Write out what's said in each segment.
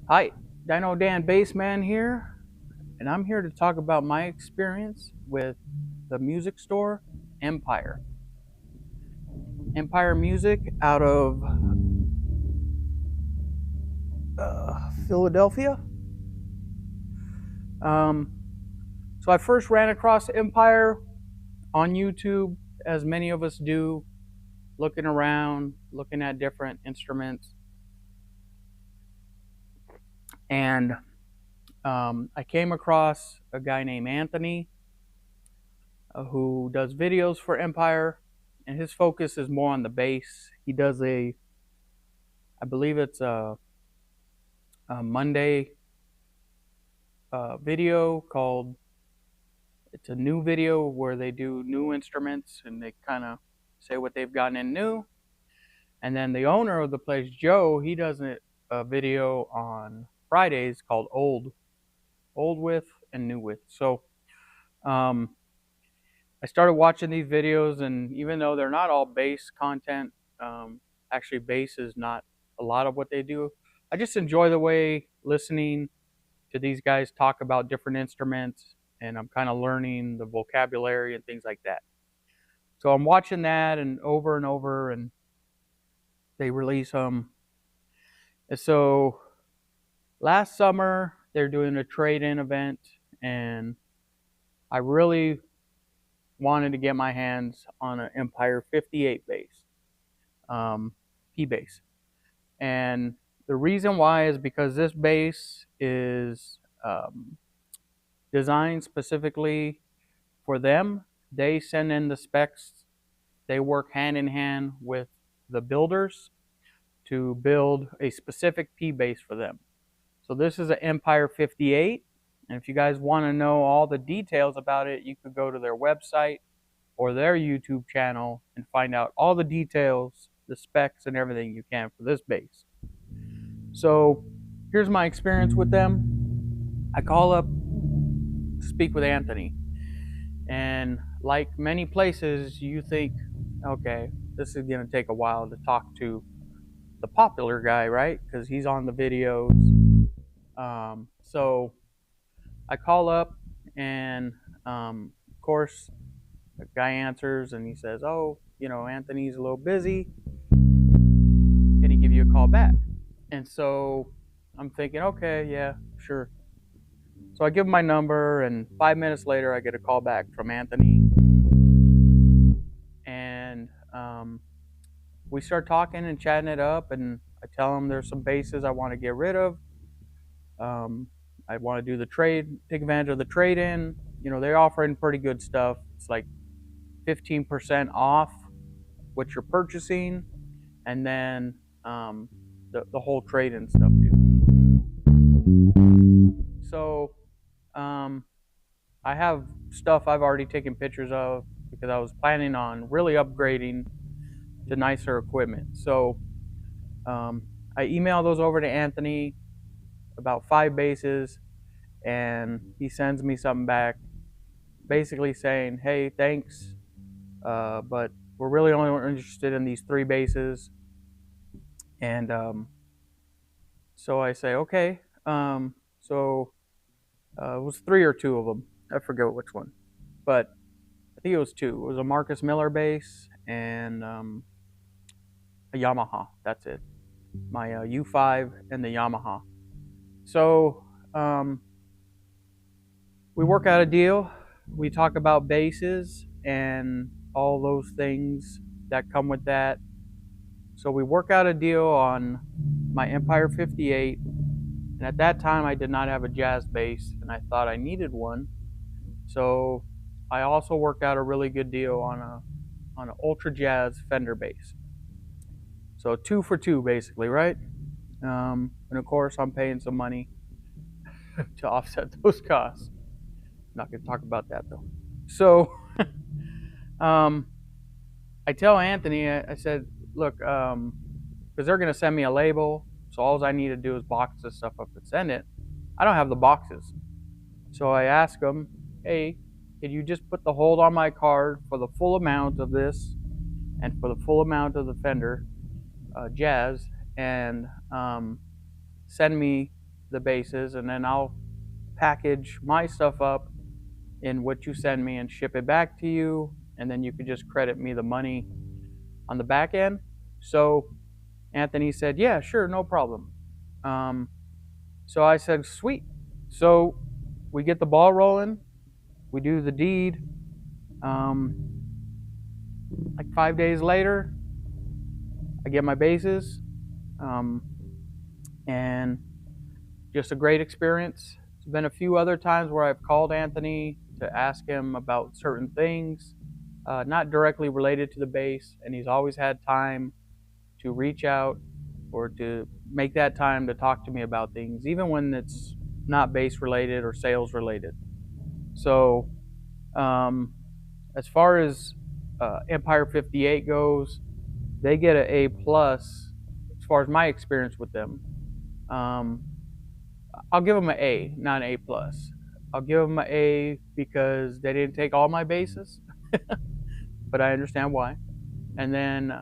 Hi, Dino Dan Bassman here, and I'm here to talk about my experience with the music store Empire. Empire Music out of Philadelphia. Um, so I first ran across Empire on YouTube, as many of us do, looking around, looking at different instruments, and I came across a guy named Anthony who does videos for Empire, and his focus is more on the bass. He does I believe it's a Monday video called. It's a new video where they do new instruments and they kind of say what they've gotten in new. And then the owner of the place, Joe, he does a video on Fridays called Old with and New with. So um, I started watching these videos, and even though they're not all bass content, actually bass is not a lot of what they do. I just enjoy the way listening to these guys talk about different instruments, and I'm kind of learning the vocabulary and things like that. So I'm watching that and over, and they release them. And so last summer they're doing a trade-in event, and I really wanted to get my hands on an Empire 58 bass, um, P bass, and the reason why is because this bass is designed specifically for them. They send in the specs. They work hand in hand with the builders to build a specific P bass for them. So this is an Empire 58. And if you guys want to know all the details about it, you could go to their website or their YouTube channel and find out all the details, the specs, and everything you can for this bass. So here's my experience with them. I call up to speak with Anthony. And like many places, you think, okay, this is going to take a while to talk to the popular guy, right? Because he's on the videos. So I call up, and of course, the guy answers and he says, oh, Anthony's a little busy. Can he give you a call back? And so I'm thinking, okay, yeah, sure. So I give him my number, and 5 minutes later, I get a call back from Anthony. And we start talking and chatting it up, and I tell him there's some bases I want to get rid of. Um, I want to do the trade, take advantage of the trade in. They're offering pretty good stuff. It's like 15% off what you're purchasing, and then the whole trade in stuff too. So I have stuff I've already taken pictures of because I was planning on really upgrading to nicer equipment. So um, I email those over to Anthony, about 5 bases, and he sends me something back basically saying, hey, thanks, but we're really only interested in these 3 bases. And so I say, okay. So it was 3 or 2 of them. I forget which one, but I think it was 2. It was a Marcus Miller bass and a Yamaha. That's it. My U5 and the Yamaha. So we work out a deal. We talk about bases and all those things that come with that. So we work out a deal on my Empire 58. And at that time, I did not have a jazz bass, and I thought I needed one. So I also worked out a really good deal on an Ultra Jazz Fender bass. So 2 for 2, basically, right? And of course, I'm paying some money to offset those costs. I'm not going to talk about that though. So um, I tell Anthony, I said, look, because they're going to send me a label, so all I need to do is box this stuff up and send it. I don't have the boxes. So I ask them, hey, could you just put the hold on my card for the full amount of this and for the full amount of the Fender Jazz, and send me the basses, and then I'll package my stuff up in what you send me and ship it back to you, and then you could just credit me the money on the back end. So Anthony said, yeah, sure, no problem. So I said, sweet. So we get the ball rolling, we do the deed. Like 5 days later, I get my basses, and just a great experience. There's been a few other times where I've called Anthony to ask him about certain things, not directly related to the bass, and he's always had time to reach out or to make that time to talk to me about things, even when it's not bass related or sales related. So, as far as Empire 58 goes, they get an A plus as far as my experience with them. I'll give them an A, not an A plus. I'll give them an A because they didn't take all my basses, but I understand why. And then,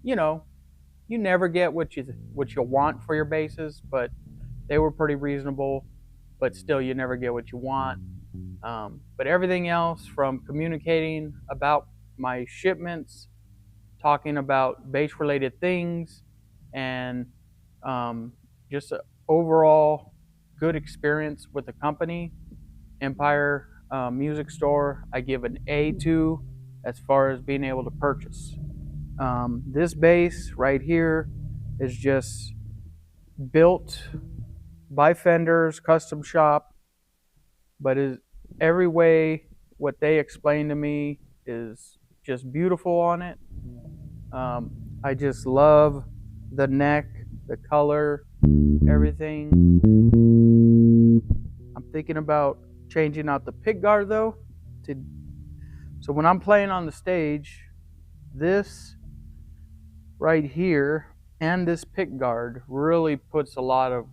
you know, you never get what you want for your basses, but they were pretty reasonable. But still, you never get what you want. But everything else, from communicating about my shipments, talking about bass-related things, and just an overall good experience with the company, Empire Music Store, I give an A to as far as being able to purchase. This bass right here is just built by Fender's custom shop, but is every way what they explained to me is just beautiful on it. I just love the neck, the color, everything. I'm thinking about changing out the pick guard though. So when I'm playing on the stage, this right here and this pick guard really puts a lot of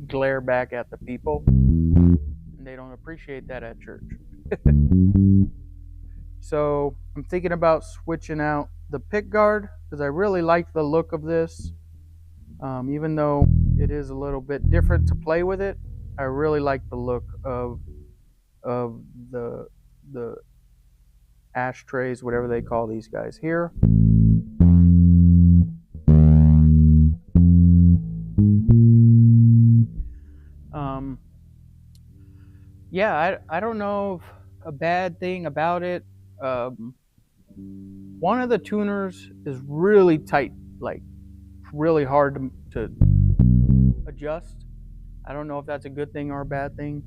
glare back at the people, and they don't appreciate that at church. So I'm thinking about switching out the pick guard because I really like the look of this. Even though it is a little bit different to play with it, I really like the look of the ashtrays, whatever they call these guys here. Yeah, I don't know a bad thing about it. One of the tuners is really tight, like really hard to adjust. I don't know if that's a good thing or a bad thing.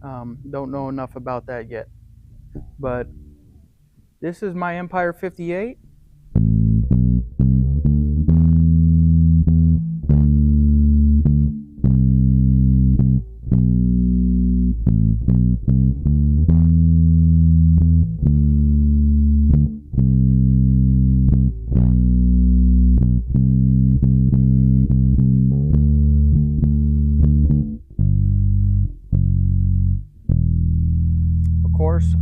Don't know enough about that yet. But this is my Empire 58.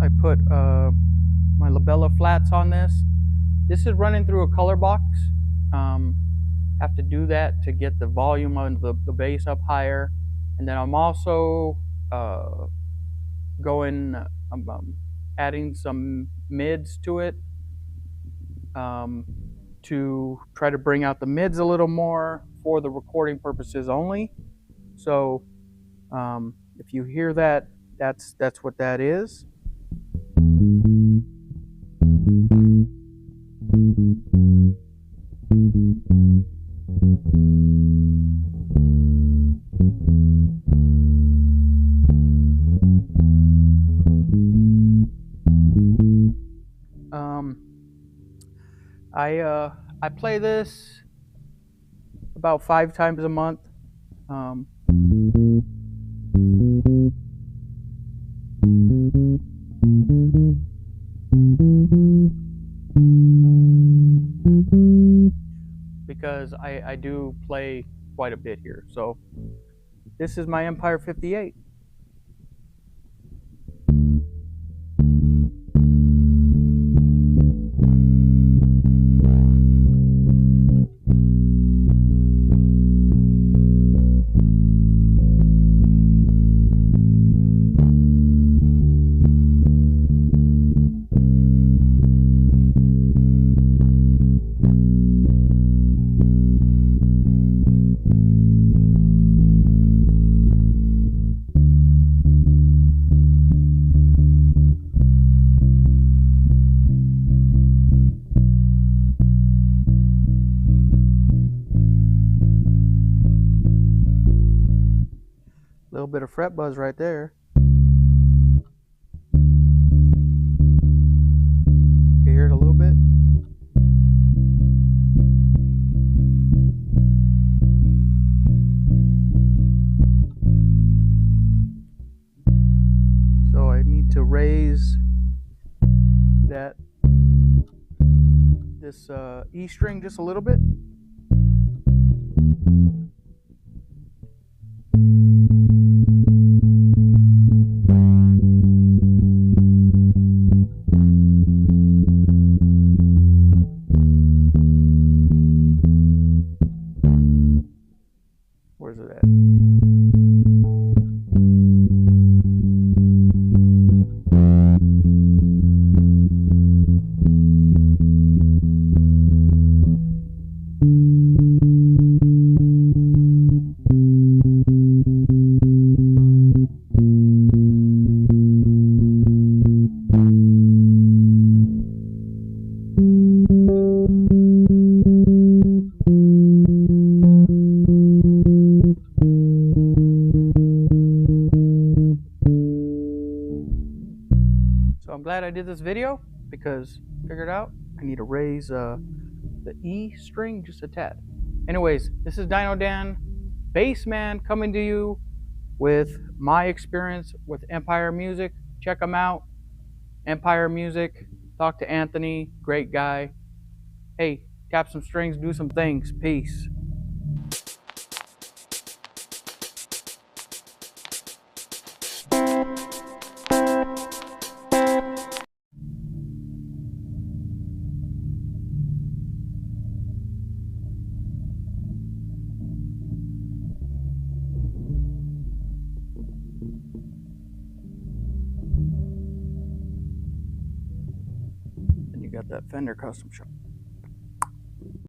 I put my labella flats on this. This is running through a color box. Have to do that to get the volume of the bass up higher. And then I'm also adding some mids to it to try to bring out the mids a little more for the recording purposes only. So if you hear that, that's what that is. I play this about 5 times a month. Because I do play quite a bit here. So this is my Empire 58. bit of fret buzz right there. You hear it a little bit? So I need to raise this E string just a little bit. Where's it at? So I'm glad I did this video because I figured out I need to raise the E string just a tad. Anyways, this is Dino Dan, Bassman, coming to you with my experience with Empire Music. Check them out. Empire Music. Talk to Anthony. Great guy. Hey, tap some strings, do some things. Peace. And you got that Fender Custom Shop.